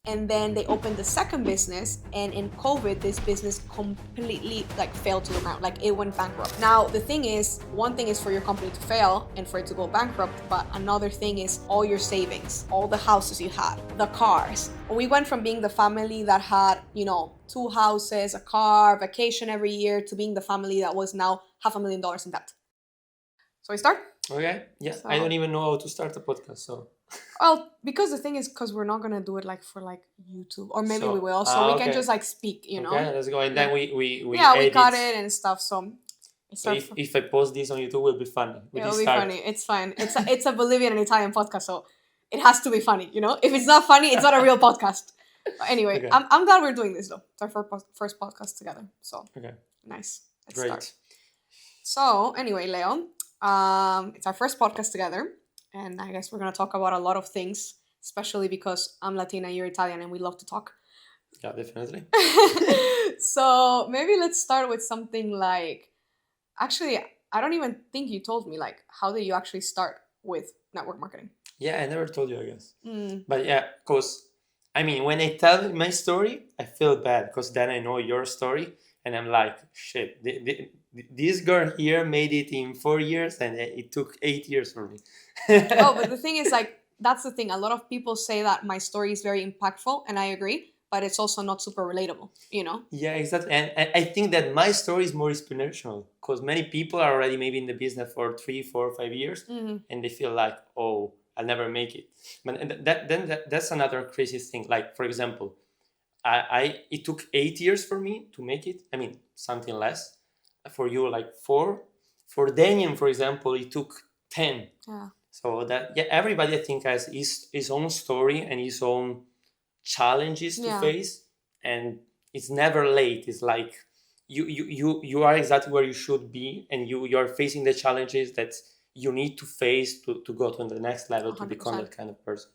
And then they opened the second business, and in COVID, this business completely like fell to the ground. Like it went bankrupt. Now, the thing is, one thing is for your company to fail and for it to go bankrupt, but another thing is all your savings, all the houses you had, the cars. We went from being the family that had, 2 houses, a car, vacation every year, to being the family that was now $500,000 in debt. So we start? Okay. Yeah. I don't even know how to start a podcast, so. Well, because the thing is, because we're not gonna do it like for like YouTube, or maybe we will, so we can just like speak, Okay, let's go. And then we we edit. cut it and stuff. So if I post this on YouTube, it'll be funny. It'll be funny. It's fine. It's a Bolivian and Italian podcast, so it has to be funny. If it's not funny, it's not a real podcast. But anyway, Okay. I'm glad we're doing this though. It's our first podcast together. So Okay. Nice. Let's Great. start. So anyway, Leo, it's our first podcast together, and I guess we're gonna talk about a lot of things, especially because I'm Latina, you're Italian, and we love to talk. Yeah, definitely. So maybe let's start with something like, actually, I don't even think you told me, like, how did you actually start with network marketing? Yeah, I never told you, I guess. But yeah, because, when I tell my story, I feel bad because then I know your story and I'm like, shit, this girl here made it in 4 years and it took 8 years for me. But the thing is, like, that's the thing. A lot of people say that my story is very impactful, and I agree, but it's also not super relatable, Yeah, exactly. And I think that my story is more inspirational because many people are already maybe in the business for 3, 4, 5 years, and they feel like, oh, I'll never make it. But that's another crazy thing. Like, for example, it took 8 years for me to make it. Something less. For you, like 4. For Daniel, for example, it took 10. Yeah. So everybody I think has his own story and his own challenges to face, and it's never late. It's like you are exactly where you should be, and you're facing the challenges that you need to face to go to the next level 100%. To become that kind of person.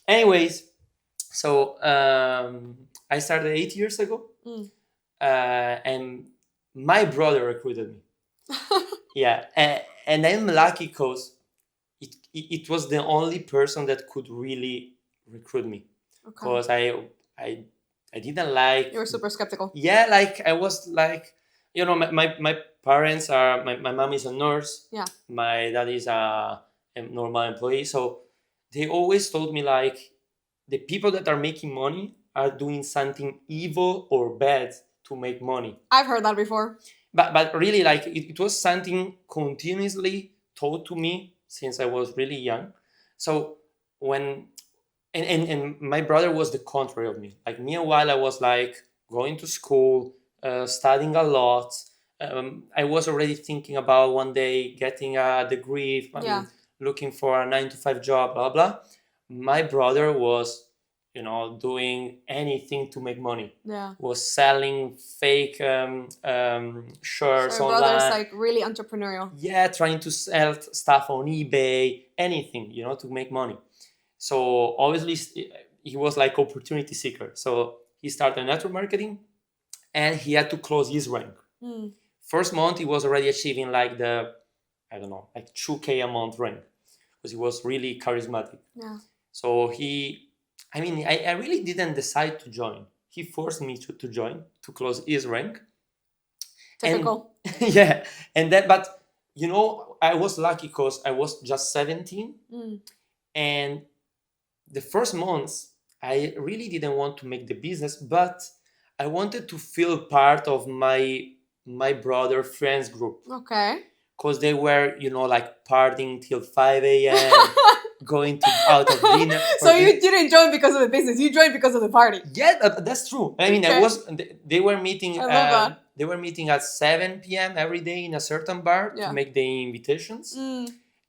Anyways, so I started 8 years ago, and my brother recruited me. Yeah, and I'm lucky because it was the only person that could really recruit me. Because I didn't like. You were super skeptical. Yeah, like I was like, my parents are, my mom is a nurse. Yeah. My dad is a normal employee. So they always told me like, the people that are making money are doing something evil or bad to make money. I've heard that before. But really, like, it was something continuously taught to me since I was really young. So when and my brother was the contrary of me. Like, meanwhile, I was like going to school, studying a lot. I was already thinking about one day getting a degree, looking for a 9-to-5 job, blah blah. My brother was, doing anything to make money. Yeah. Was selling fake shirts so online. Brother's like really entrepreneurial. Yeah, trying to sell stuff on eBay, anything, to make money. So obviously he was like opportunity seeker. So he started network marketing, and he had to close his rank. First month he was already achieving like the, I don't know, like 2K a month rank, because he was really charismatic. Yeah. So I really didn't decide to join. He forced me to join, to close his rank. Typical. And, yeah. And that, but I was lucky because I was just 17. And the first months, I really didn't want to make the business, but I wanted to feel part of my brother friends group. Okay. Because they were, like partying till 5 a.m., going out of dinner. So you didn't join because of the business. You joined because of the party. Yeah, that's true. Okay. They were meeting. I love that. They were meeting at 7 p.m. every day in a certain bar to make the invitations.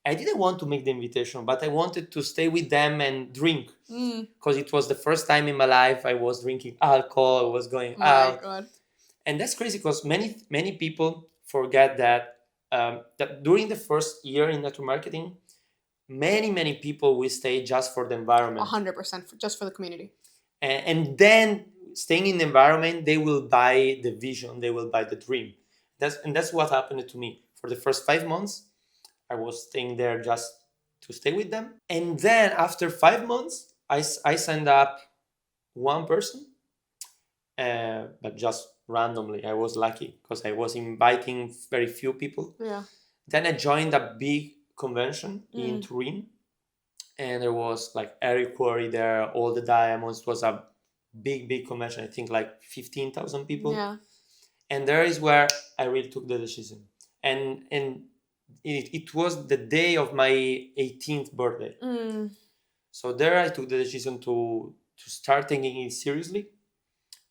I didn't want to make the invitation, but I wanted to stay with them and drink. Because it was the first time in my life I was drinking alcohol, I was going out. My God. And that's crazy because many people forget that during the first year in network marketing, many people will stay just for the environment. 100%, just for the community. And then staying in the environment, they will buy the vision, they will buy the dream. That's what happened to me. For the first 5 months, I was staying there just to stay with them. And then after 5 months, I signed up one person, but just randomly. I was lucky because I was inviting very few people. Yeah. Then I joined a big convention in Turin, and there was like Eric Quarry there, all the diamonds. It was a big convention. I think like 15,000 people. Yeah. And there is where I really took the decision. And it was the day of my 18th birthday. So there I took the decision to start taking it seriously.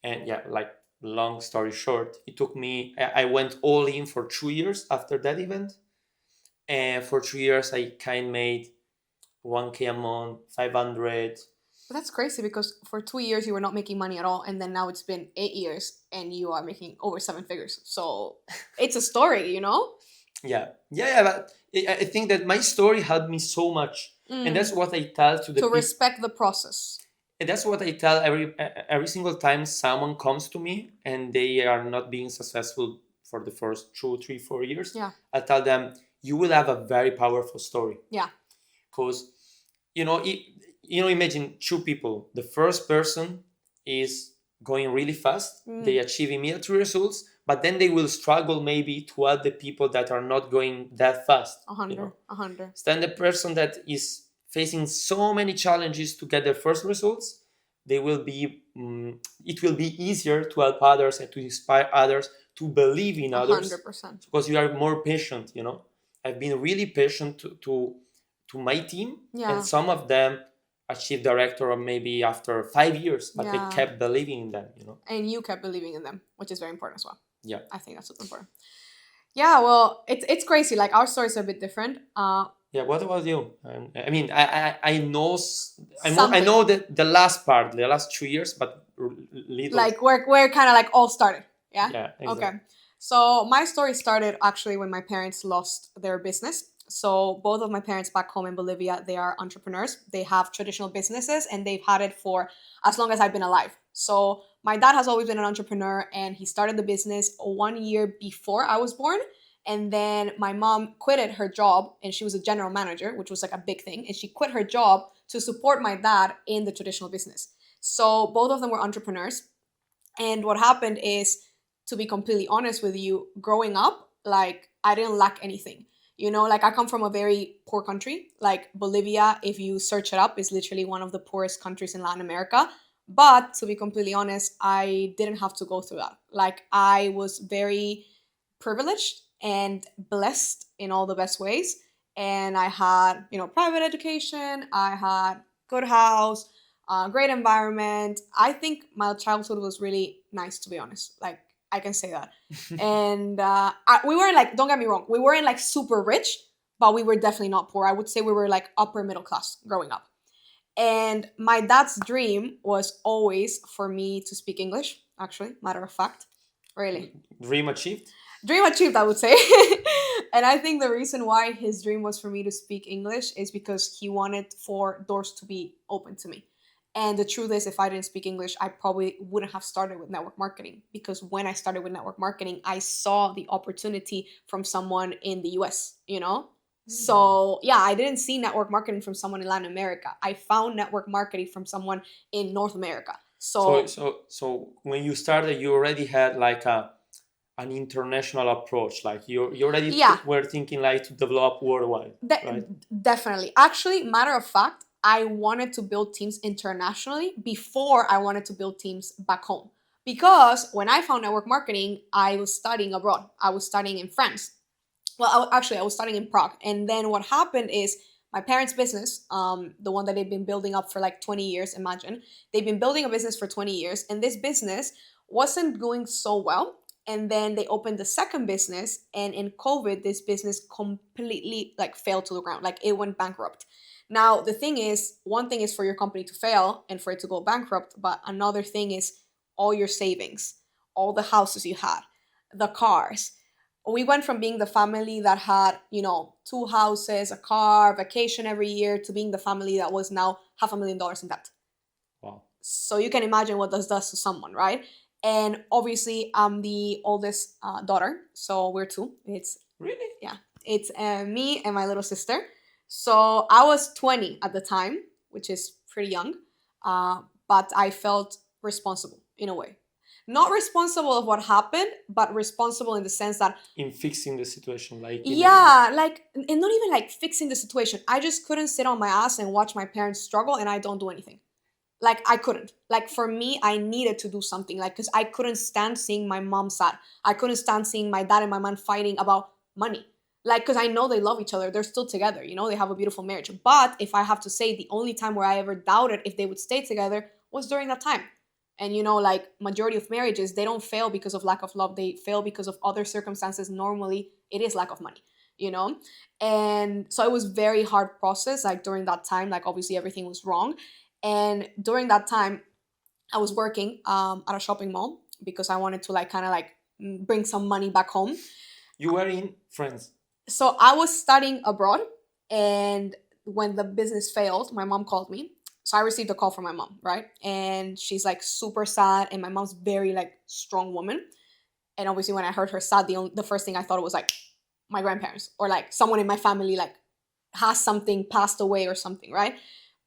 And yeah, like long story short, it took me, I went all in for 2 years after that event. And for 2 years, I kind of made 1K a month, 500. But that's crazy because for 2 years you were not making money at all, and then now it's been 8 years and you are making over 7 figures. So it's a story, you know? Yeah. But I think that my story helped me so much. And that's what I tell to the To people. respect the process. And that's what I tell every single time someone comes to me and they are not being successful for the first 2, 3, 4 years. Yeah. I tell them, you will have a very powerful story. Yeah. Because, imagine two people. The first person is going really fast. They achieve immediate results, but then they will struggle maybe to help the people that are not going that fast. 100. Then the person that is facing so many challenges to get their first results, it will be easier to help others and to inspire others to believe in others. 100%. Because you are more patient. I've been really patient to my team, and some of them achieved director maybe after 5 years, but they kept believing in them. And you kept believing in them, which is very important as well. Yeah, I think that's super important. Yeah, well, it's crazy. Like our stories are a bit different. Yeah. What about you? I mean, I know that the last part, the last 2 years, but little. Like where kind of like all started. Yeah. Yeah. Exactly. Okay. So my story started actually when my parents lost their business. So both of my parents back home in Bolivia, they are entrepreneurs. They have traditional businesses and they've had it for as long as I've been alive. So my dad has always been an entrepreneur and he started the business 1 year before I was born. And then my mom quitted her job and she was a general manager, which was like a big thing. And she quit her job to support my dad in the traditional business. So both of them were entrepreneurs. And what happened is, to be completely honest with you, growing up, like I didn't lack anything. Like I come from a very poor country. Like Bolivia, if you search it up, is literally one of the poorest countries in Latin America. But to be completely honest, I didn't have to go through that. Like I was very privileged and blessed in all the best ways. And I had, private education. I had good house, great environment. I think my childhood was really nice, to be honest. Like I can say that. And we weren't like, don't get me wrong, we weren't like super rich, but we were definitely not poor. I would say we were like upper middle class growing up. And my dad's dream was always for me to speak English, actually, matter of fact. Really. Dream achieved? Dream achieved, I would say. And I think the reason why his dream was for me to speak English is because he wanted for doors to be open to me. And the truth is, if I didn't speak English, I probably wouldn't have started with network marketing, because when I started with network marketing, I saw the opportunity from someone in the US, So yeah, I didn't see network marketing from someone in Latin America. I found network marketing from someone in North America. So when you started, you already had like an international approach. Like you already were thinking like to develop worldwide. Right? Definitely. Actually, matter of fact, I wanted to build teams internationally before I wanted to build teams back home. Because when I found network marketing, I was studying abroad. I was studying in France. Well, I was studying in Prague. And then what happened is my parents' business, the one that they've been building up for like 20 years, imagine. They've been building a business for 20 years. And this business wasn't going so well. And then they opened the second business. And in COVID, this business completely like fell to the ground. Like it went bankrupt. Now, the thing is, one thing is for your company to fail and for it to go bankrupt, but another thing is all your savings, all the houses you had, the cars. We went from being the family that had, 2 houses, a car, vacation every year, to being the family that was now $500,000 in debt. Wow. So you can imagine what this does to someone, right? And obviously, I'm the oldest daughter, so we're 2. It's really? Yeah. It's me and my little sister. So I was 20 at the time, which is pretty young. But but I felt responsible in a way. Not responsible of what happened, but responsible in the sense that in fixing the situation, like like, and not even like fixing the situation. I just couldn't sit on my ass and watch my parents struggle and I don't do anything. Like, I couldn't. Like, for me, I needed to do something, like, because I couldn't stand seeing my mom sad. I couldn't stand seeing my dad and my mom fighting about money. Like, because I know they love each other, they're still together, they have a beautiful marriage. But if I have to say, the only time where I ever doubted if they would stay together was during that time. And like, majority of marriages, they don't fail because of lack of love, they fail because of other circumstances. Normally it is lack of money. And so it was very hard process, like, during that time. Like, obviously everything was wrong. And during that time, I was working at a shopping mall because I wanted to, like, kind of like bring some money back home. You were in France. So I was studying abroad, and when the business failed, my mom called me. So I received a call from my mom, right? And she's like super sad, and my mom's very like strong woman. And obviously when I heard her sad, the first thing I thought was like my grandparents, or like someone in my family like has something, passed away or something, right?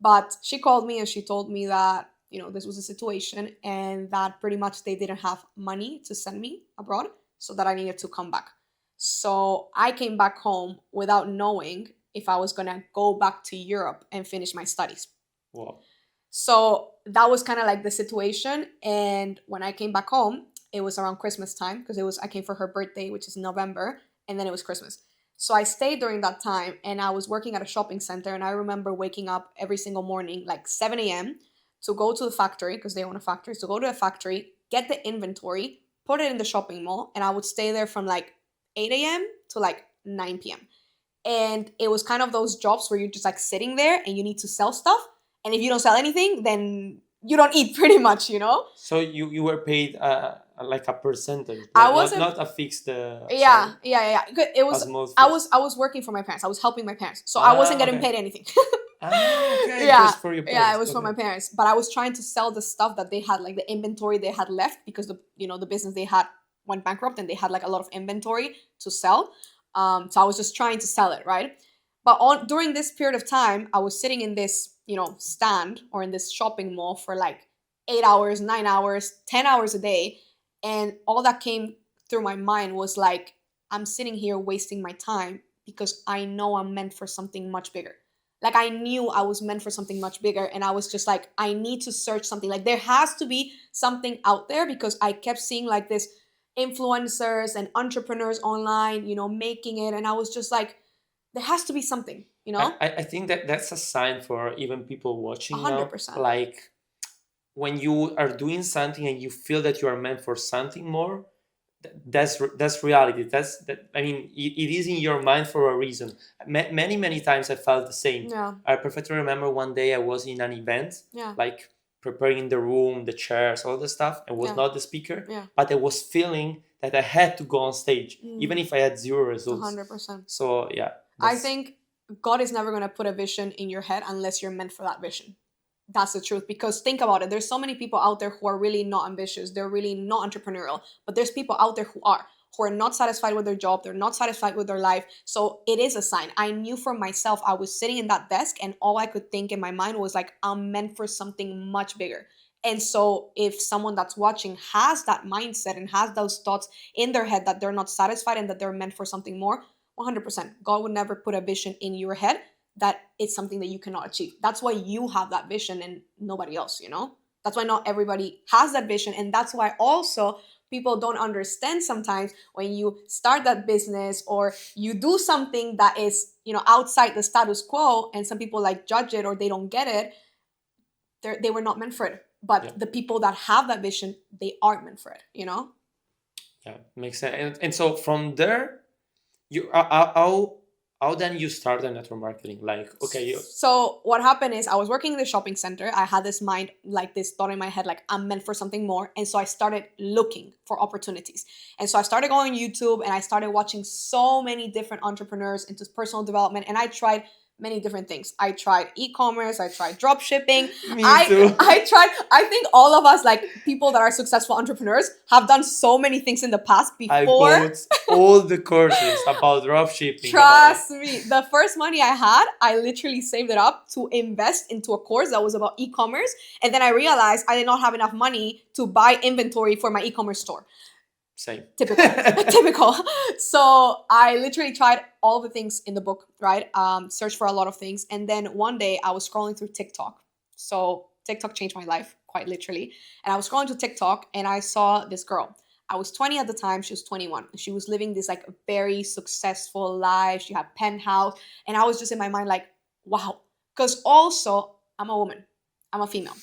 But she called me and she told me that, this was a situation, and that pretty much they didn't have money to send me abroad, so that I needed to come back. So I came back home without knowing if I was going to go back to Europe and finish my studies. Wow. So that was kind of like the situation. And when I came back home, it was around Christmas time, because I came for her birthday, which is November, and then it was Christmas. So I stayed during that time, and I was working at a shopping center. And I remember waking up every single morning, like 7 a.m., to go to the factory, because they own a factory. So go to a factory, get the inventory, put it in the shopping mall, and I would stay there from like 8 a.m. to like 9 p.m. And it was kind of those jobs where you're just like sitting there and you need to sell stuff. And if you don't sell anything, then you don't eat, pretty much, So you were paid like a percentage, I wasn't. Not a fixed. Yeah. It was. I was working for my parents. I was helping my parents, so I wasn't getting paid anything. Okay. Yeah, Just for your parents. yeah, it was for my parents. But I was trying to sell the stuff that they had, like the inventory they had left, because the business they had went bankrupt, and they had like a lot of inventory to sell. So I was just trying to sell it, right? But during this period of time, I was sitting in this stand, or in this shopping mall, for like 8 hours, 9 hours, 10 hours a day, and all that came through my mind was like, I'm sitting here wasting my time because I know I'm meant for something much bigger. Like, I knew I was meant for something much bigger, and I was just like, I need to search something. Like, there has to be something out there, because I kept seeing like this influencers and entrepreneurs online, making it, and I was just like, there has to be something, I think that's a sign for even people watching 100%. now. Like, when you are doing something and you feel that you are meant for something more, that's reality. I mean, it is in your mind for a reason. Many times I felt the same. Yeah. I perfectly remember one day I was in an event, Yeah. like preparing the room, the chairs, all the stuff. I was not the speaker, Yeah. but I was feeling that I had to go on stage, even if I had zero results. 100%. So yeah, I think God is never going to put a vision in your head unless you're meant for that vision. That's the truth. Because think about it. There's so many people out there who are really not ambitious. They're really not entrepreneurial. But there's people out there who are not satisfied with their job. They're not satisfied with their life. So it is a sign. I knew for myself, I was sitting in that desk, and all I could think in my mind was like, I'm meant for something much bigger. And so if someone that's watching has that mindset and has those thoughts in their head that they're not satisfied and that they're meant for something more, 100%, God would never put a vision in your head that it's something that you cannot achieve. That's why you have that vision and nobody else, That's why not everybody has that vision. And that's why also people don't understand sometimes when you start that business or you do something that is, outside the status quo, and some people like judge it or they don't get it, they were not meant for it. But the people that have that vision, they are meant for it, Yeah, makes sense. And so from there, you how then you started network marketing? Like, okay, So what happened is I was working in the shopping center. I had this mind, like this thought in my head, like I'm meant for something more. And so I started looking for opportunities. And so I started going on YouTube, and I started watching so many different entrepreneurs into personal development. And I tried many different things. I tried e-commerce, I tried drop shipping. Me too. I think all of us, like people that are successful entrepreneurs, have done so many things in the past I before. bought all the courses about drop shipping. Trust me, the first money I had, I literally saved it up to invest into a course that was about e-commerce. And then I realized I did not have enough money to buy inventory for my e-commerce store. Same. Typical. So I literally tried all the things in the book, right? Searched for a lot of things. And then one day I was scrolling through TikTok. So TikTok changed my life, quite literally. And I was scrolling to TikTok and I saw this girl. I was 20 at the time. She was 21. She was living this like very successful life. She had penthouse. And I was just in my mind like, wow. Because also I'm a woman. I'm a female.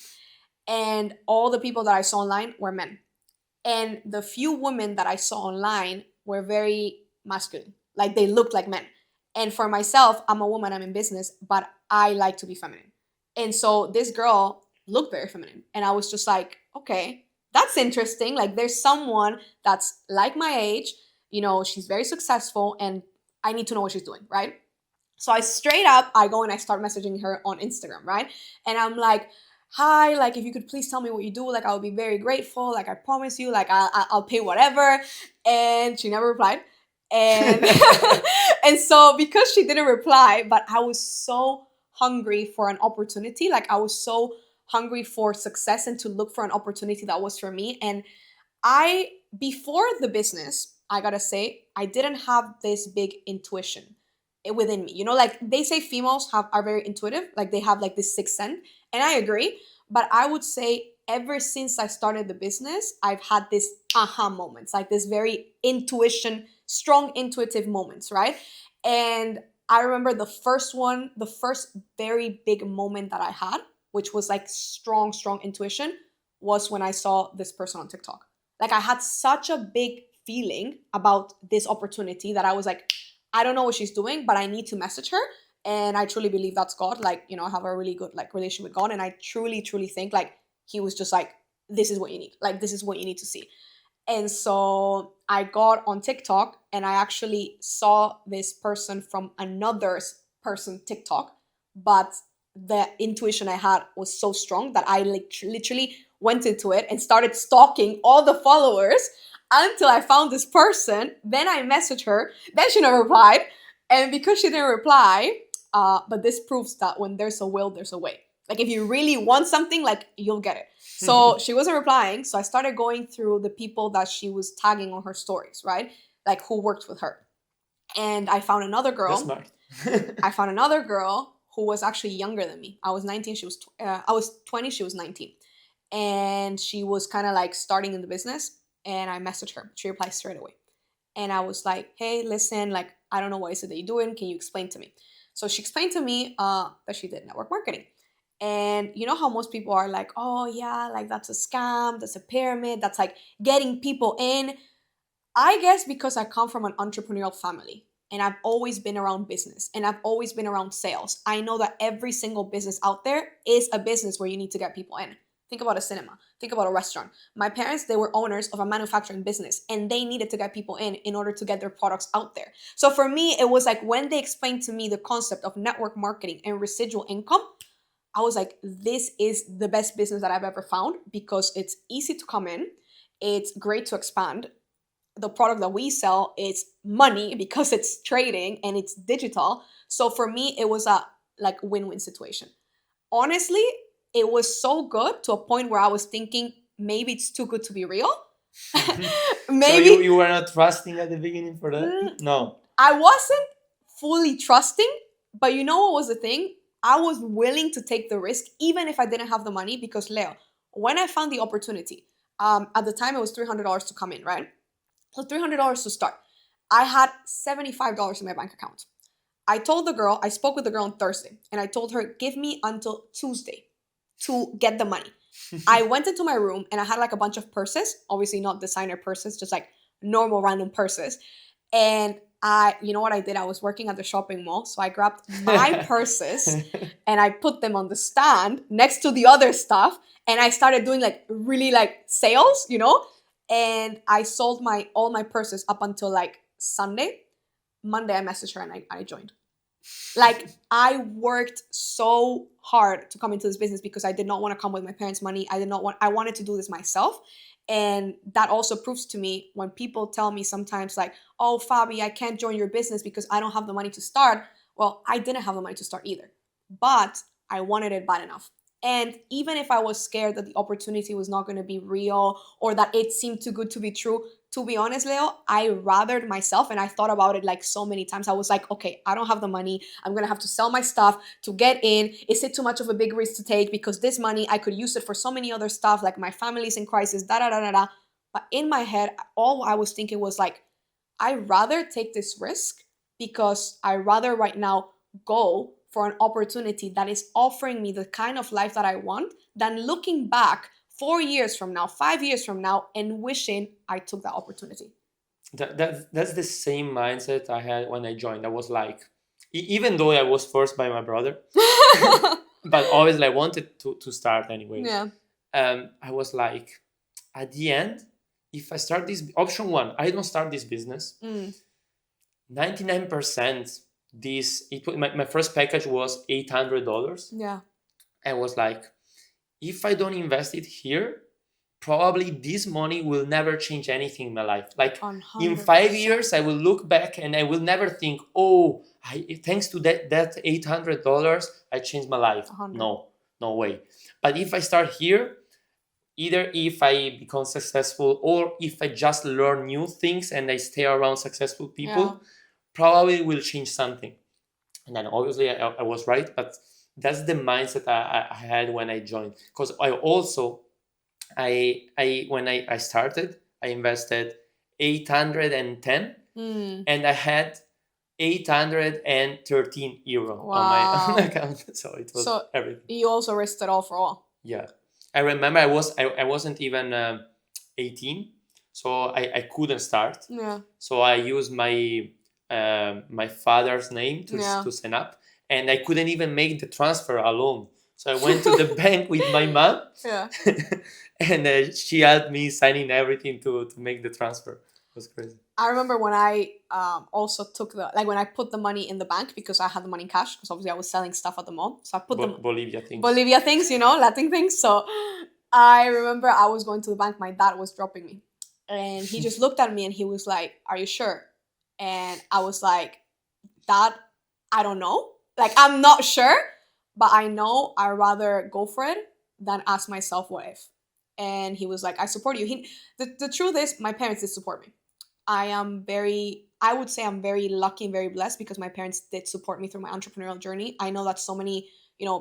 And all the people that I saw online were men. And the few women that I saw online were very masculine. Like they looked like men. And for myself, I'm a woman, I'm in business, but I like to be feminine. And so this girl looked very feminine. And I was just like, okay, that's interesting. Like there's someone that's like my age, she's very successful and I need to know what she's doing, right? So I go and I start messaging her on Instagram, right? And I'm like, hi, like if you could please tell me what you do, like I would be very grateful, like I promise you, like I'll pay whatever. And she never replied. And and so because she didn't reply, but I was so hungry for an opportunity, like I was so hungry for success and to look for an opportunity that was for me. And before the business, I gotta say, I didn't have this big intuition within me. Like they say females are very intuitive, like they have like this sixth sense. And I agree. But I would say ever since I started the business, I've had this aha moments, like this very strong intuitive moments, right? And I remember the first very big moment that I had, which was like strong intuition, was when I saw this person on TikTok. Like I had such a big feeling about this opportunity that I was like, I don't know what she's doing, but I need to message her. And I truly believe that's God. Like, I have a really good like relationship with God. And I truly think like he was just like, this is what you need. Like, this is what you need to see. And so I got on TikTok and I actually saw this person from another person TikTok. But the intuition I had was so strong that I literally went into it and started stalking all the followers until I found this person. Then I messaged her. Then she never replied. And because she didn't reply, but this proves that when there's a will, there's a way. Like if you really want something, like you'll get it. So she wasn't replying. So I started going through the people that she was tagging on her stories, right? Like who worked with her. And I found another girl. That's smart. I found another girl who was actually younger than me. I was 19. I was 20. She was 19. And she was kind of like starting in the business. And I messaged her. She replied straight away. And I was like, hey, listen, like, I don't know what is it that you're doing. Can you explain to me? So she explained to me that she did network marketing. And you know how most people are like, oh yeah, like that's a scam, that's a pyramid, that's like getting people in. I guess because I come from an entrepreneurial family and I've always been around business and I've always been around sales. I know that every single business out there is a business where you need to get people in. Think about a cinema. Think about a restaurant. My parents, they were owners of a manufacturing business and they needed to get people in order to get their products out there. So for me, it was like when they explained to me the concept of network marketing and residual income, I was like, this is the best business that I've ever found because it's easy to come in. It's great to expand. The product that we sell is money because it's trading and it's digital. So for me, it was a like win-win situation. Honestly, it was so good to a point where I was thinking maybe it's too good to be real. Maybe. So you were not trusting at the beginning for that? No. I wasn't fully trusting, but you know what was the thing? I was willing to take the risk even if I didn't have the money because Leo, when I found the opportunity, at the time it was $300 to come in, right? So $300 to start. I had $75 in my bank account. I spoke with the girl on Thursday and I told her, give me until Tuesday to get the money. I went into my room and I had like a bunch of purses, obviously not designer purses, just like normal random purses. And you know what I did? I was working at the shopping mall. So I grabbed my purses and I put them on the stand next to the other stuff. And I started doing like really like sales, and I sold all my purses up until like Sunday. Monday, I messaged her and I joined. Like, I worked so hard to come into this business because I did not want to come with my parents' money. I wanted to do this myself. And that also proves to me when people tell me sometimes, like, oh, Fabi, I can't join your business because I don't have the money to start. Well, I didn't have the money to start either, but I wanted it bad enough. And even if I was scared that the opportunity was not going to be real or that it seemed too good to be true, to be honest, Leo, I rathered myself, and I thought about it like so many times. I was like, okay, I don't have the money. I'm going to have to sell my stuff to get in. Is it too much of a big risk to take? Because this money, I could use it for so many other stuff, like my family's in crisis, da da da da da. But in my head, all I was thinking was like, I'd rather take this risk because I rather right now go for an opportunity that is offering me the kind of life that I want than looking back 4 years from now, 5 years from now, and wishing I took that opportunity. That's the same mindset I had when I joined. I was like, even though I was forced by my brother, but obviously I wanted to start anyway. Yeah. I was like, at the end, if I start this option one, I don't start this business. 99% my first package was $800. Yeah. I was like, if I don't invest it here, probably this money will never change anything in my life. Like 100%. in 5 years, I will look back and I will never think, oh, thanks to that $800, I changed my life. 100. No way. But if I start here, either if I become successful or if I just learn new things and I stay around successful people, probably will change something. And then obviously I was right, but that's the mindset I had when I joined. Because I also, when I started, I invested 810 and I had 813 euro on my account. So it was everything. You also risked it all for all. Yeah. I remember I wasn't even 18, so I couldn't start. Yeah. So I used my my father's name to sign up, and I couldn't even make the transfer alone. So I went to the bank with my mom. Yeah. And she helped me signing everything to make the transfer. It was crazy. I remember when I also took when I put the money in the bank because I had the money in cash because obviously I was selling stuff at the mall. So I put Bolivia things, Latin things. So I remember I was going to the bank. My dad was dropping me, and he just looked at me and he was like, "Are you sure?" And I was like, "Dad, I don't know. Like, I'm not sure, but I know I'd rather go for it than ask myself what if." And he was like, "I support you." The truth is, my parents did support me. I would say I'm very lucky and very blessed because my parents did support me through my entrepreneurial journey. I know that so many,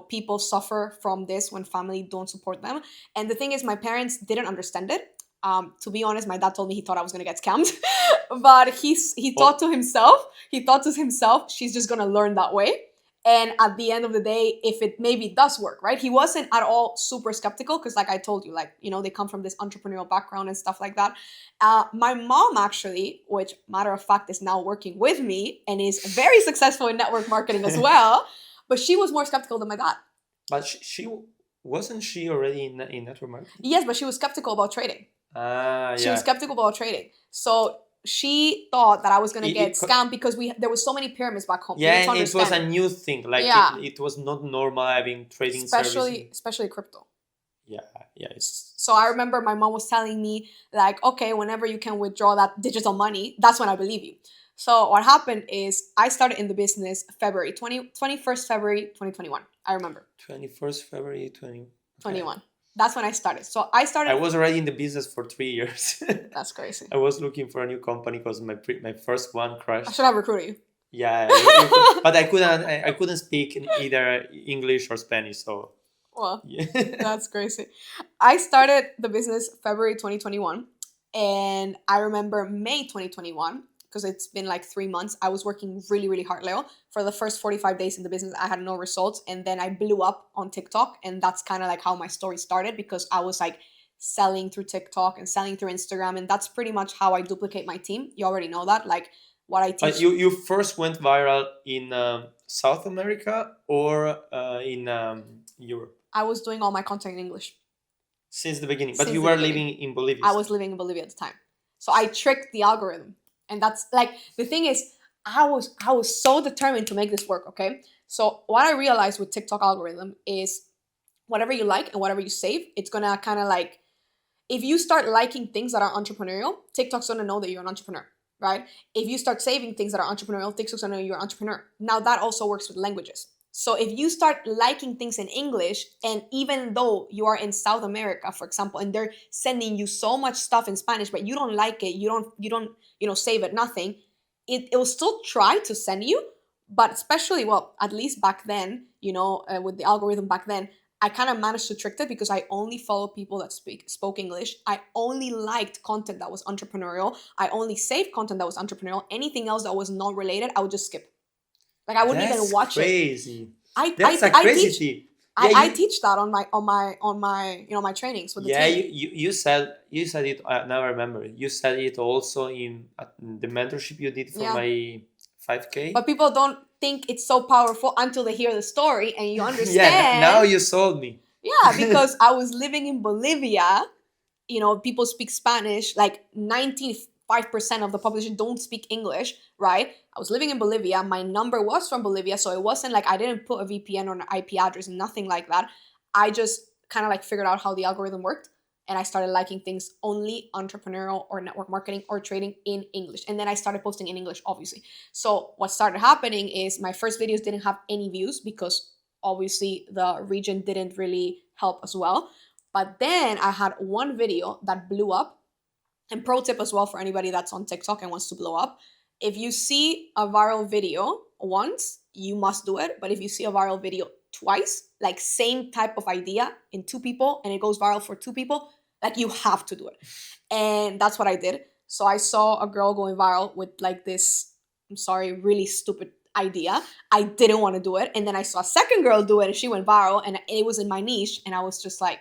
people suffer from this when family don't support them. And the thing is, my parents didn't understand it. To be honest, my dad told me he thought I was gonna get scammed, but he thought to himself, she's just gonna learn that way. And at the end of the day, if it maybe does work, right? He wasn't at all super skeptical because, like I told you, they come from this entrepreneurial background and stuff like that. My mom actually, which matter of fact is now working with me and is very successful in network marketing as well, but she was more skeptical than my dad. But she wasn't she already in network marketing? Yes, but she was skeptical about trading. She Yeah. was skeptical about trading. So she thought that I was gonna get scammed because there was so many pyramids back home. Yeah, and it was a new thing. Like it was not normal having trading services. Especially crypto. Yeah. So I remember my mom was telling me like, okay, whenever you can withdraw that digital money, that's when I believe you. So what happened is I started in the business 21st February 2021. I remember. 21st February 2021. That's when I started. So I was already in the business for 3 years. That's crazy. I was looking for a new company because my first one crashed. I should have recruited you. Yeah, but I couldn't speak in either English or Spanish, so. Well, yeah. That's crazy. I started the business February 2021, and I remember May 2021, because it's been like 3 months, I was working really, really hard, Leo. For the first 45 days in the business, I had no results, and then I blew up on TikTok, and that's kind of like how my story started, because I was like selling through TikTok and selling through Instagram, and that's pretty much how I duplicate my team. You already know that, like what I teach. But you first went viral in South America or in Europe? I was doing all my content in English. Since the beginning, but you were living in Bolivia. I was living in Bolivia at the time. So I tricked the algorithm. And that's like, the thing is, I was so determined to make this work, okay? So what I realized with TikTok algorithm is whatever you like and whatever you save, it's gonna kind of like, if you start liking things that are entrepreneurial, TikTok's gonna know that you're an entrepreneur, right? If you start saving things that are entrepreneurial, TikTok's gonna know you're an entrepreneur. Now that also works with languages. So if you start liking things in English, and even though you are in South America, for example, and they're sending you so much stuff in Spanish, but you don't like it, you don't save it, nothing, it will still try to send you. But especially, well, at least back then, with the algorithm back then, I kind of managed to trick it because I only follow people that spoke English. I only liked content that was entrepreneurial. I only saved content that was entrepreneurial. Anything else that was not related, I would just skip. Like I wouldn't even watch crazy. it. I That's I, a I crazy teach tip. I teach that on my my trainings with the Yeah, team. you said it. Now I remember it. You said it also in the mentorship you did for Yeah. my 5K. But people don't think it's so powerful until they hear the story and you Yeah, understand. now you sold me. Yeah, because I was living in Bolivia. People speak Spanish. Like 95% of the population don't speak English, right? I was living in Bolivia. My number was from Bolivia, so it wasn't like I didn't put a VPN or an IP address, nothing like that. I just kind of like figured out how the algorithm worked, and I started liking things only entrepreneurial or network marketing or trading in English. And then I started posting in English, obviously. So what started happening is my first videos didn't have any views because obviously the region didn't really help as well. But then I had one video that blew up. And pro tip as well for anybody that's on TikTok and wants to blow up. If you see a viral video once, you must do it. But if you see a viral video twice, like same type of idea in two people, and it goes viral for two people, like you have to do it. And that's what I did. So I saw a girl going viral with like this, I'm sorry, really stupid idea. I didn't want to do it. And then I saw a second girl do it and she went viral and it was in my niche. And I was just like,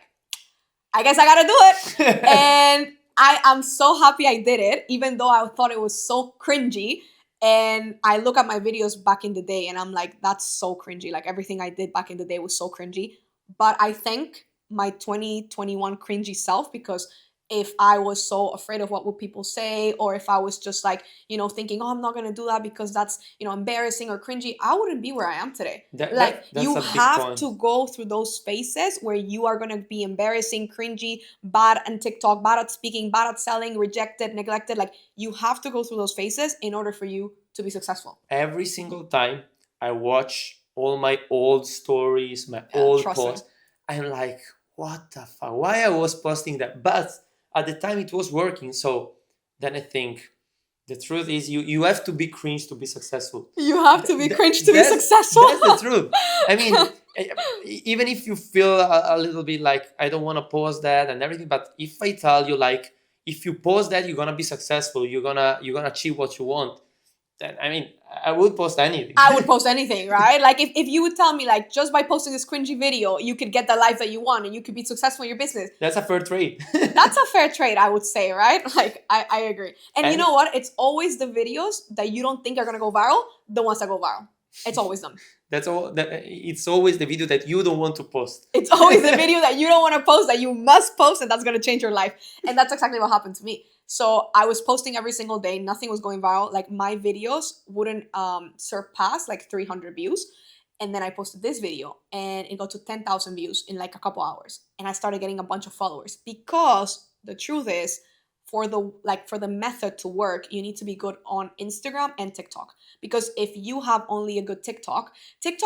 I guess I gotta do it. And I am so happy I did it, even though I thought it was so cringy. And I look at my videos back in the day and I'm like, that's so cringy. Like everything I did back in the day was so cringy. But I thank my 2021 cringy self, because if I was so afraid of what would people say, or if I was just like, thinking, oh, I'm not gonna do that because that's, embarrassing or cringy, I wouldn't be where I am today. That's you have to go through those phases where you are gonna be embarrassing, cringy, bad on TikTok, bad at speaking, bad at selling, rejected, neglected. Like you have to go through those phases in order for you to be successful. Every single time I watch all my old stories, my old posts, I'm like, what the fuck? Why I was posting that? But at the time it was working. So then I think the truth is you have to be cringe to be successful. You have to be cringe to be successful. That's the truth. I mean, even if you feel a little bit like I don't want to post that and everything, but if I tell you like if you post that, you're gonna be successful, you're gonna achieve what you want, then I mean I would post anything. I would post anything, right? Like if you would tell me like just by posting this cringy video, you could get the life that you want and you could be successful in your business. That's a fair trade. That's a fair trade, I would say, right? Like I agree. And you know what? It's always the videos that you don't think are gonna go viral, the ones that go viral. It's always them. That's all. It's always the video that you don't want to post. It's always the video that you don't want to post that you must post, and that's gonna change your life. And that's exactly what happened to me. So I was posting every single day. Nothing was going viral. Like my videos wouldn't surpass like 300 views. And then I posted this video and it got to 10,000 views in like a couple hours. And I started getting a bunch of followers, because the truth is, for the method to work, you need to be good on Instagram and TikTok. Because if you have only a good TikTok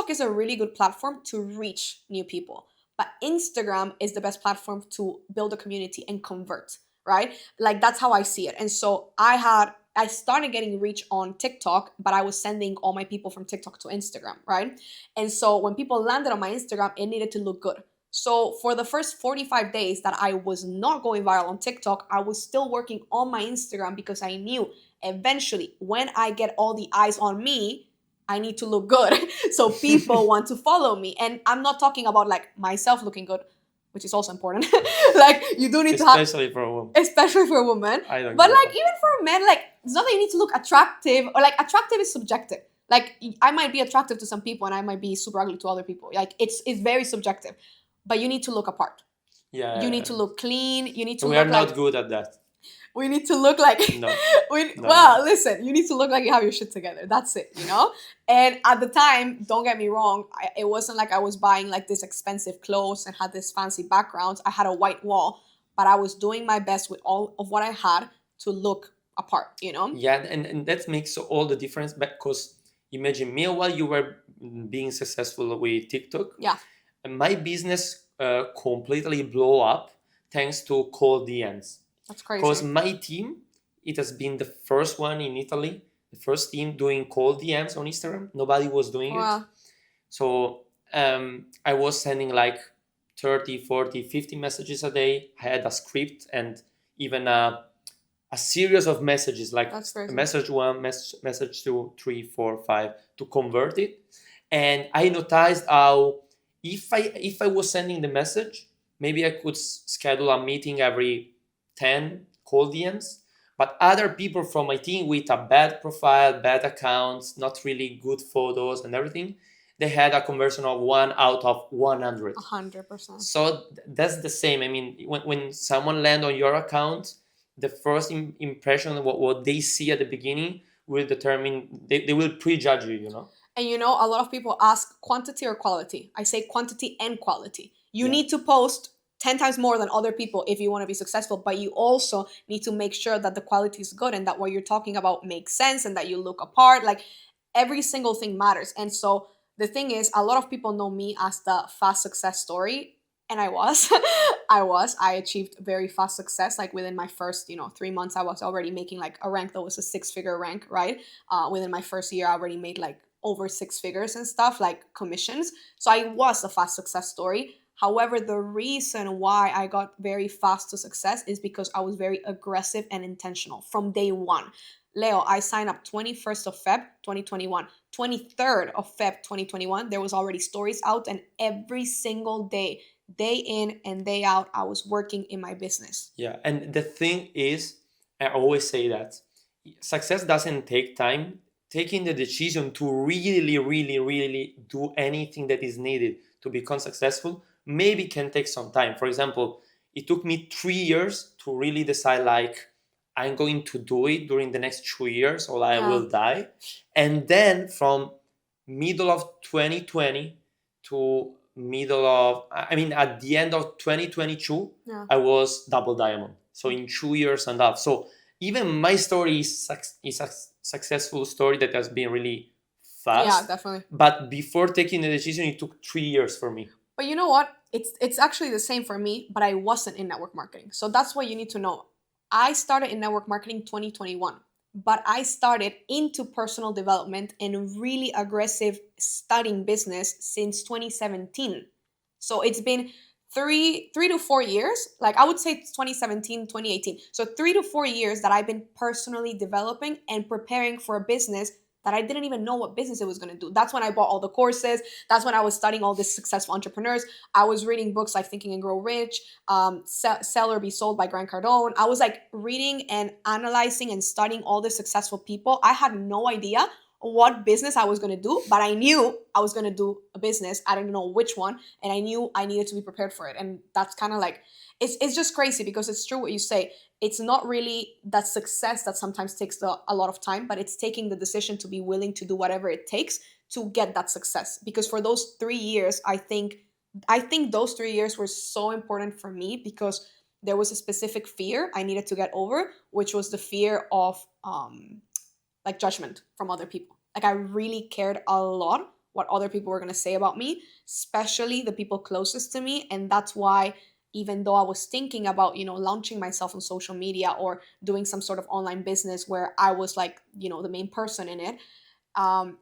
is a really good platform to reach new people. But Instagram is the best platform to build a community and convert, right? Like that's how I see it. And so I started getting reach on TikTok, but I was sending all my people from TikTok to Instagram, right? And so when people landed on my Instagram, it needed to look good. So for the first 45 days that I was not going viral on TikTok, I was still working on my Instagram, because I knew eventually when I get all the eyes on me, I need to look good. So people want to follow me. And I'm not talking about like myself looking good, which is also important. Like you do need to have, especially for a woman. Especially for a woman. But like even for men, like it's not that you need to look attractive, or like attractive is subjective. Like I might be attractive to some people and I might be super ugly to other people. Like it's very subjective. But you need to look apart. Yeah. You need to look clean. You need to. We are not good at that. we need to look like No, well, no. listen, you need to look like you have your shit together. That's it, you know? And at the time, don't get me wrong, it wasn't like I was buying like this expensive clothes and had this fancy background. I had a white wall, but I was doing my best with all of what I had to look apart, you know? Yeah, and that makes all the difference, because imagine me while you were being successful with TikTok. Yeah. And my business completely blow up thanks to cold DMs. That's Because crazy. my team, it has been the first one in Italy, the first team doing cold DMs on Instagram. Nobody was doing it. Wow. So I was sending like 30, 40, 50 messages a day. I had a script and even a series of messages, like That's crazy. message one, message two, three, four, five, to convert it. And I noticed how if I was sending the message, maybe I could schedule a meeting every 10 cold DMs. But other people from my team with a bad profile, bad accounts, not really good photos and everything, they had a conversion of 1 out of 100. 100%. So that's the same. I mean, when someone land on your account, the first impression of what they see at the beginning will determine, they will prejudge you, you know? And you know, a lot of people ask quantity or quality. I say quantity and quality. You Yeah. need to post 10 times more than other people if you want to be successful, but you also need to make sure that the quality is good and that what you're talking about makes sense and that you look apart. Like every single thing matters. And so the thing is, a lot of people know me as the fast success story. And I was, I achieved very fast success. Like within my first, 3 months, I was already making like a rank that was a 6-figure rank, right? Within my first year, I already made like over 6 figures and stuff, like commissions. So I was a fast success story. However, the reason why I got very fast to success is because I was very aggressive and intentional from day one. Leo, I signed up 21st of Feb 2021. 23rd of Feb 2021, there was already stories out, and every single day in and day out, I was working in my business. Yeah, and the thing is, I always say that success doesn't take time. Taking the decision to really, really, really do anything that is needed to become successful maybe can take some time. For example, it took me 3 years to really decide, like, I'm going to do it during the next 2 years or I will die. And then from middle of 2020 to at the end of 2022, I was double diamond. So in 2 years and a half. So even my story is a successful story that has been really fast. Yeah, definitely. But before taking the decision, it took 3 years for me. But you know what? It's actually the same for me, but I wasn't in network marketing. So that's what you need to know. I started in network marketing 2021, but I started into personal development and really aggressive studying business since 2017. So it's been three to 4 years. Like I would say 2017, 2018. So 3 to 4 years that I've been personally developing and preparing for a business that I didn't even know what business it was going to do. That's when I bought all the courses. That's when I was studying all these successful entrepreneurs. I was reading books like Think and Grow Rich, Sell or Be Sold by Grant Cardone. I was like reading and analyzing and studying all the successful people. I had no idea what business I was going to do, but I knew I was going to do a business. I didn't know which one, and I knew I needed to be prepared for it. And that's kind of like, it's just crazy because it's true what you say. It's not really that success that sometimes takes a lot of time, but it's taking the decision to be willing to do whatever it takes to get that success. Because for those 3 years, I think those 3 years were so important for me because there was a specific fear I needed to get over, which was the fear of like judgment from other people. Like I really cared a lot what other people were going to say about me, especially the people closest to me. And that's why, even though I was thinking about, launching myself on social media or doing some sort of online business where I was like, the main person in it,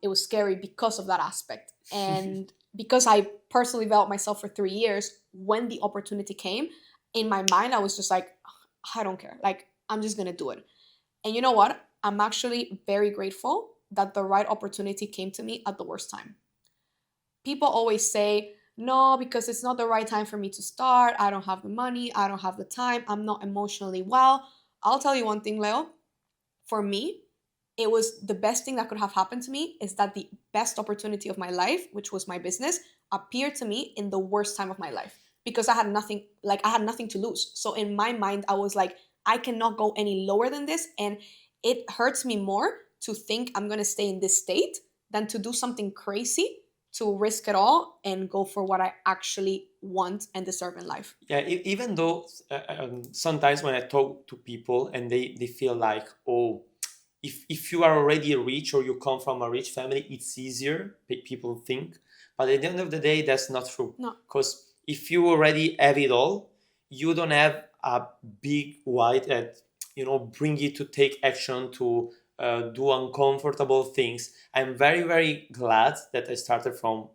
it was scary because of that aspect. And because I personally developed myself for 3 years, when the opportunity came, in my mind, I was just like, I don't care. Like, I'm just going to do it. And you know what? I'm actually very grateful that the right opportunity came to me at the worst time. People always say, no, because it's not the right time for me to start. I don't have the money. I don't have the time. I'm not emotionally well. I'll tell you one thing, Leo. For me, it was the best thing that could have happened to me is that the best opportunity of my life, which was my business, appeared to me in the worst time of my life because I had nothing to lose. So in my mind, I was like, I cannot go any lower than this. And it hurts me more to think I'm going to stay in this state than to do something crazy, to risk it all and go for what I actually want and deserve in life. Yeah, even though sometimes when I talk to people and they feel like, oh, if you are already rich or you come from a rich family, it's easier, people think. But at the end of the day, that's not true. No. Because if you already have it all, you don't have a big why that, bring you to take action, to do uncomfortable things. I'm very, very glad that I started from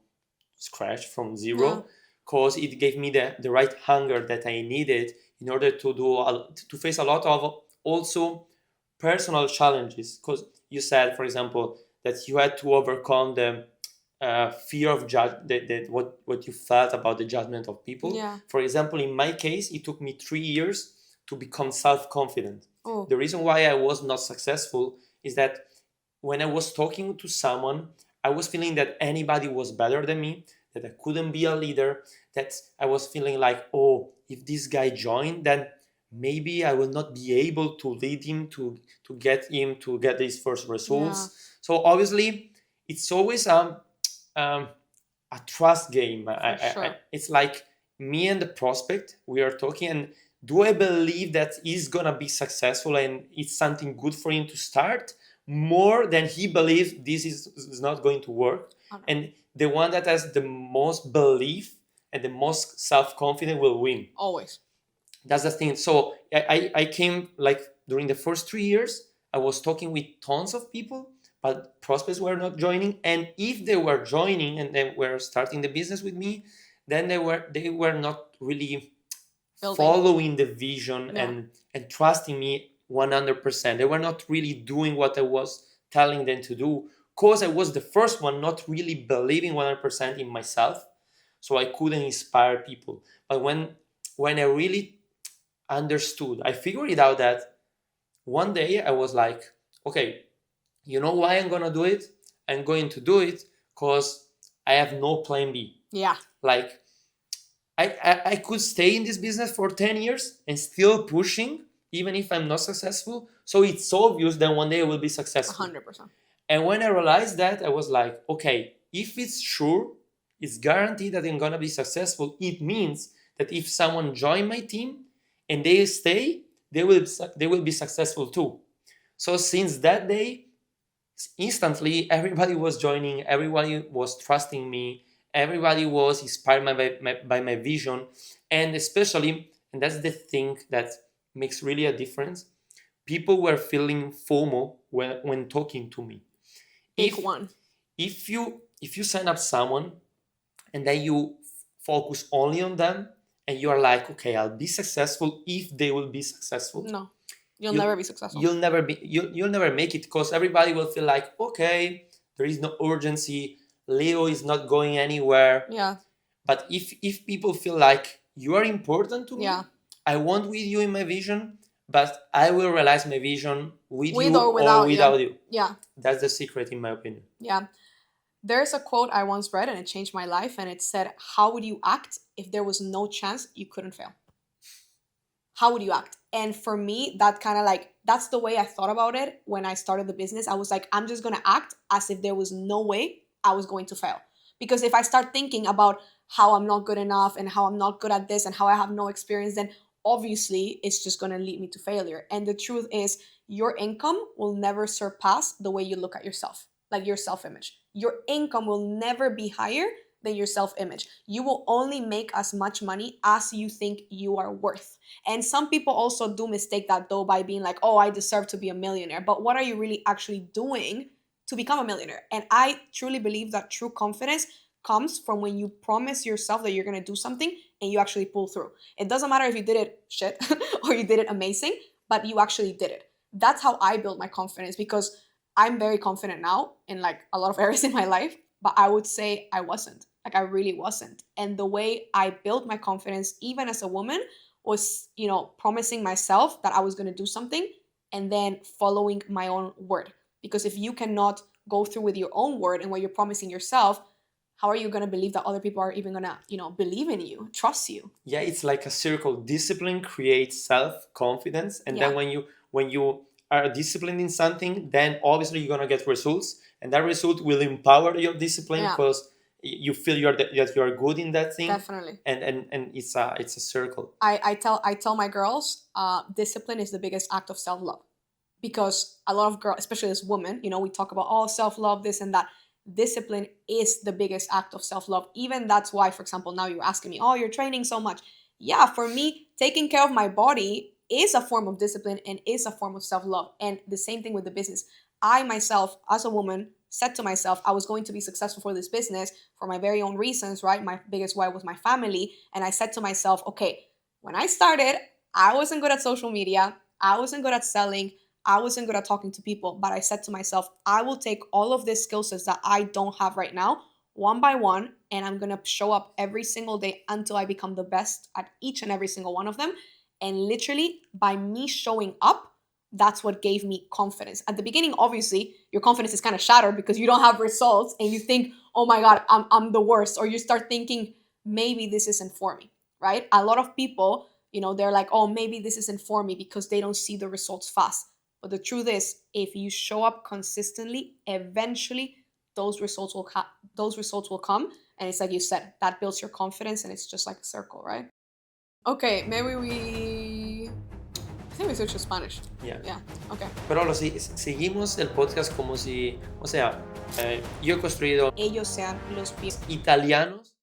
scratch, from zero, because it gave me the right hunger that I needed in order to face a lot of also personal challenges. Because you said, for example, that you had to overcome the fear of what you felt about the judgment of people. Yeah. For example, in my case, it took me 3 years to become self-confident. Oh. The reason why I was not successful is that when I was talking to someone, I was feeling that anybody was better than me, that I couldn't be a leader, that I was feeling like, oh, if this guy joined, then maybe I will not be able to lead him, to get him to get his first results. Yeah. So obviously, it's always a trust game. It's like me and the prospect, we are talking, and do I believe that he's gonna be successful and it's something good for him to start, more than he believes this is not going to work? Okay. And the one that has the most belief and the most self-confident will win. Always. That's the thing. So I came, like, during the first 3 years, I was talking with tons of people, but prospects were not joining. And if they were joining and they were starting the business with me, then they were not really following the vision and trusting me 100%. They were not really doing what I was telling them to do, because I was the first one not really believing 100% in myself, so I couldn't inspire people. But when I really understood, I figured it out, that one day I was like, okay, you know why I'm gonna do it? I'm going to do it because I have no plan B. Yeah. Like, I could stay in this business for 10 years and still pushing, even if I'm not successful. So it's obvious that one day I will be successful. 100%. And when I realized that, I was like, okay, if it's sure, it's guaranteed that I'm gonna be successful, it means that if someone join my team and they stay, they will be successful too. So since that day, instantly everybody was joining, everybody was trusting me, everybody was inspired by my vision. And especially, and that's the thing that makes really a difference, people were feeling FOMO when talking to me. If you sign up someone and then you focus only on them and you are like, okay, I'll be successful if they will be successful. No, you'll never be successful. You'll never make it, because everybody will feel like, okay, there is no urgency, Leo is not going anywhere. Yeah. But if people feel like you are important to me, Yeah. I want with you in my vision, but I will realize my vision with you or without you. Yeah. That's the secret, in my opinion. Yeah. There's a quote I once read and it changed my life, and it said, how would you act if there was no chance you couldn't fail? How would you act? And for me, that kind of like, that's the way I thought about it when I started the business. I was like, I'm just going to act as if there was no way I was going to fail. Because if I start thinking about how I'm not good enough and how I'm not good at this and how I have no experience, then obviously it's just going to lead me to failure. And the truth is, your income will never surpass the way you look at yourself, like your self-image. Your income will never be higher than your self-image. You will only make as much money as you think you are worth. And some people also do mistake that, though, by being like, oh, I deserve to be a millionaire. But what are you really actually doing to become a millionaire? And I truly believe that true confidence comes from when you promise yourself that you're going to do something and you actually pull through. It doesn't matter if you did it shit or you did it amazing, but you actually did it. That's how I build my confidence, because I'm very confident now in like a lot of areas in my life, but I would say I wasn't. Like, I really wasn't. And the way I built my confidence, even as a woman, was, promising myself that I was going to do something and then following my own word. Because if you cannot go through with your own word and what you're promising yourself, how are you going to believe that other people are even going to, believe in you, trust you? Yeah, it's like a circle. Discipline creates self-confidence, and then when you are disciplined in something, then obviously you're gonna get results, and that result will empower your discipline because you feel that you are good in that thing. Definitely. And it's a circle. I tell my girls, discipline is the biggest act of self-love, because a lot of girls, especially as women, we talk about self-love, this and that. Discipline is the biggest act of self-love. Even that's why, for example, now you're asking me, you're training so much. Yeah, for me, taking care of my body is a form of discipline and is a form of self-love. And the same thing with the business. I myself, as a woman, said to myself I was going to be successful for this business for my very own reasons, right? My biggest why was my family. And I said to myself, okay, when I started, I wasn't good at social media. I wasn't good at selling. I wasn't good at talking to people, but I said to myself, I will take all of these skill sets that I don't have right now, one by one, and I'm going to show up every single day until I become the best at each and every single one of them. And literally, by me showing up, that's what gave me confidence. At the beginning, obviously, your confidence is kind of shattered because you don't have results and you think, oh my God, I'm the worst. Or you start thinking, maybe this isn't for me, right? A lot of people, they're like, oh, maybe this isn't for me because they don't see the results fast. But the truth is, if you show up consistently, eventually those results will come. And it's like you said, that builds your confidence, and it's just like a circle, right? Okay, maybe I think we switch to Spanish. Yeah. Yeah, okay. Pero seguimos el podcast como si, o sea, yo he construido ellos sean los italianos